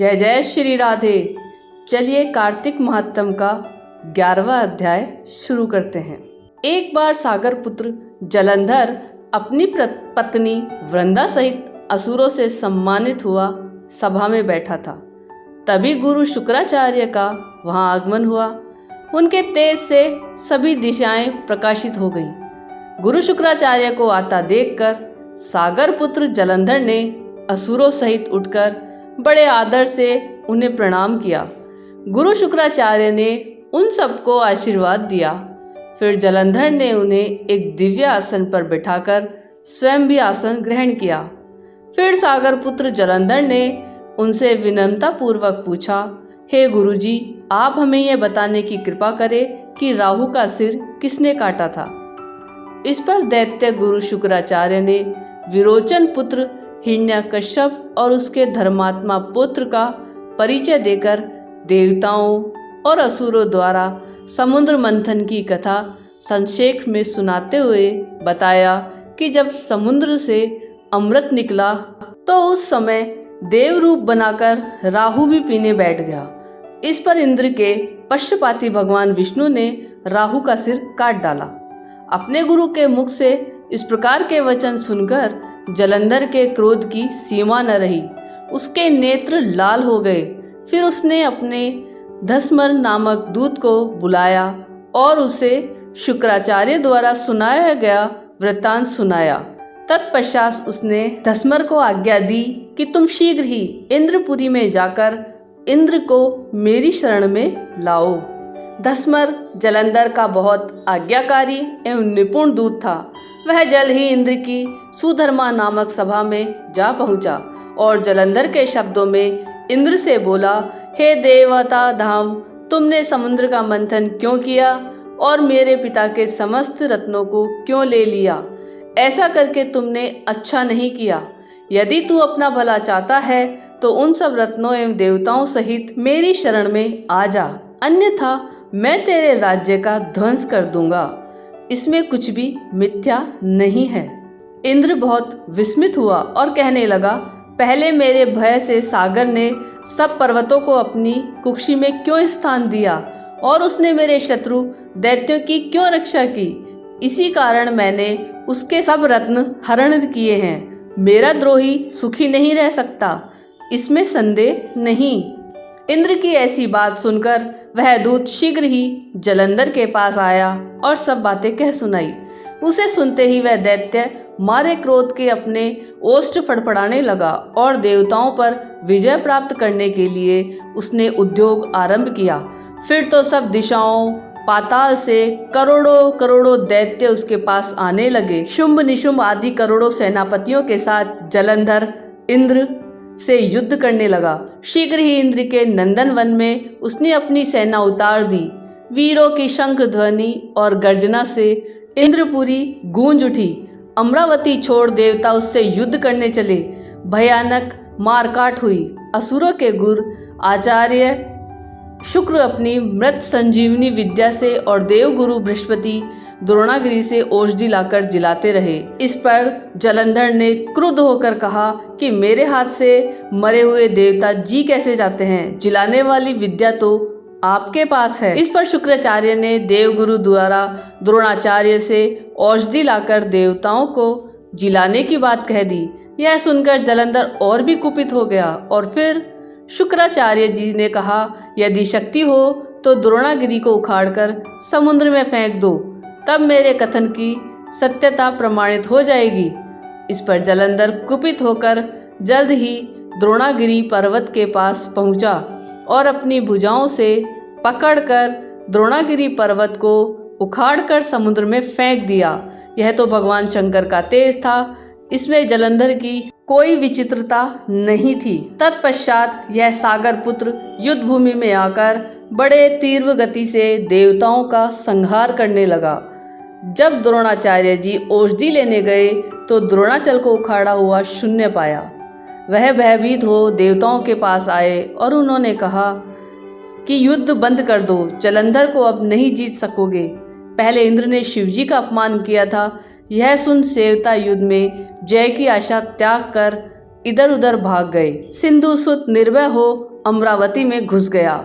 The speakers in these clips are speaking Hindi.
जय जय श्री राधे। चलिए कार्तिक महात्म का 11वां अध्याय शुरू करते हैं। एक बार सागर पुत्र जलंधर अपनी पत्नी वृंदा सहित असुरों से सम्मानित हुआ सभा में बैठा था। तभी गुरु शुक्राचार्य का वहां आगमन हुआ। उनके तेज से सभी दिशाएं प्रकाशित हो गईं। गुरु शुक्राचार्य को आता देखकर सागर पुत्र जलंधर ने असुरों सहित उठकर बड़े आदर से उन्हें प्रणाम किया। गुरु शुक्राचार्य ने उन सबको आशीर्वाद दिया। फिर जलंधर ने उन्हें एक दिव्य आसन पर बिठाकर स्वयं भी आसन ग्रहण किया। फिर सागर पुत्र जलंधर ने उनसे विनम्रता पूर्वक पूछा, हे गुरुजी, आप हमें यह बताने की कृपा करें कि राहु का सिर किसने काटा था। इस पर दैत्य गुरु शुक्राचार्य ने विरोचन पुत्र हिरण्यकश्यप और उसके धर्मात्मा पुत्र का परिचय देकर देवताओं और असुरों द्वारा समुद्र मंथन की कथा संक्षेप में सुनाते हुए बताया कि जब समुद्र से अमृत निकला तो उस समय देव रूप बनाकर राहु भी पीने बैठ गया। इस पर इंद्र के पक्षपाती भगवान विष्णु ने राहु का सिर काट डाला। अपने गुरु के मुख से इस प्रकार के वचन सुनकर जलंधर के क्रोध की सीमा न रही। उसके नेत्र लाल हो गए। फिर उसने अपने धस्मर नामक दूत को बुलाया और उसे शुक्राचार्य द्वारा सुनाया गया वृत्तांत सुनाया। तत्पश्चात उसने धस्मर को आज्ञा दी कि तुम शीघ्र ही इंद्रपुरी में जाकर इंद्र को मेरी शरण में लाओ। धस्मर जलंधर का बहुत आज्ञाकारी एवं निपुण दूत था। वह जल्द ही इंद्र की सुधर्मा नामक सभा में जा पहुंचा और जलंधर के शब्दों में इंद्र से बोला, हे देवता धाम, तुमने समुद्र का मंथन क्यों किया और मेरे पिता के समस्त रत्नों को क्यों ले लिया? ऐसा करके तुमने अच्छा नहीं किया। यदि तू अपना भला चाहता है तो उन सब रत्नों एवं देवताओं सहित मेरी शरण में आ जा, अन्यथा मैं तेरे राज्य का ध्वंस कर दूंगा। इसमें कुछ भी मिथ्या नहीं है। इंद्र बहुत विस्मित हुआ और कहने लगा, पहले मेरे भय से सागर ने सब पर्वतों को अपनी कुक्षी में क्यों स्थान दिया और उसने मेरे शत्रु दैत्यों की क्यों रक्षा की? इसी कारण मैंने उसके सब रत्न हरण किए हैं। मेरा द्रोही सुखी नहीं रह सकता, इसमें संदेह नहीं। इंद्र की ऐसी बात सुनकर वह दूत शीघ्र ही जलंधर के पास आया और सब बातें कह सुनाई। उसे सुनते ही वह दैत्य मारे क्रोध के अपने ओष्ठ फड़फड़ाने लगा और देवताओं पर विजय प्राप्त करने के लिए उसने उद्योग आरंभ किया। फिर तो सब दिशाओं पाताल से करोड़ों करोड़ों दैत्य उसके पास आने लगे। शुंभ निशुंभ आदि करोड़ों सेनापतियों के साथ जलंधर इंद्र से युद्ध करने लगा। शीघ्र ही इंद्र के नंदन वन में उसने अपनी सेना उतार दी। वीरों की शंख ध्वनि और गर्जना से इंद्रपुरी गूंज उठी। अमरावती छोड़ देवता उससे युद्ध करने चले। भयानक मारकाट हुई। असुरों के गुरु आचार्य शुक्र अपनी मृत संजीवनी विद्या से और देव गुरु बृहस्पति द्रोणागिरी से औषधि लाकर जिलाते रहे। इस पर जलंधर ने क्रुद्ध होकर कहा कि मेरे हाथ से मरे हुए देवता जी कैसे जाते हैं? जिलाने वाली विद्या तो आपके पास है। इस पर शुक्राचार्य ने देवगुरु द्वारा द्रोणाचार्य से औषधि लाकर देवताओं को जिलाने की बात कह दी। यह सुनकर जलंधर और भी कुपित हो गया और फिर शुक्राचार्य जी ने कहा, यदि शक्ति हो तो द्रोणागिरी को उखाड़कर समुद्र में फेंक दो, तब मेरे कथन की सत्यता प्रमाणित हो जाएगी। इस पर जलंधर कुपित होकर जल्द ही द्रोणागिरी पर्वत के पास पहुंचा और अपनी भुजाओं से पकड़कर द्रोणागिरी पर्वत को उखाड़कर समुद्र में फेंक दिया। यह तो भगवान शंकर का तेज था। इसमें जलंधर की कोई विचित्रता नहीं थी। तत्पश्चात यह सागर पुत्र युद्ध भूमि में आकर बड़े तीव्र गति से देवताओं का संहार करने लगा। जब द्रोणाचार्य जी औषधि लेने गए तो द्रोणाचल को उखाड़ा हुआ शून्य पाया। वह भयभीत हो देवताओं के पास आए और उन्होंने कहा कि युद्ध बंद कर दो, जलंधर को अब नहीं जीत सकोगे। पहले इंद्र ने शिवजी का अपमान किया था। यह सुन देवता युद्ध में जय की आशा त्याग कर इधर उधर भाग गए। सिंधु सुत निर्भय हो अमरावती में घुस गया।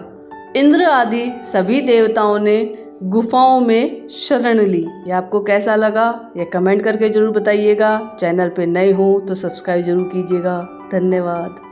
इंद्र आदि सभी देवताओं ने गुफाओं में शरण ली। ये आपको कैसा लगा ये कमेंट करके जरूर बताइएगा। चैनल पे नए हो तो सब्सक्राइब जरूर कीजिएगा। धन्यवाद।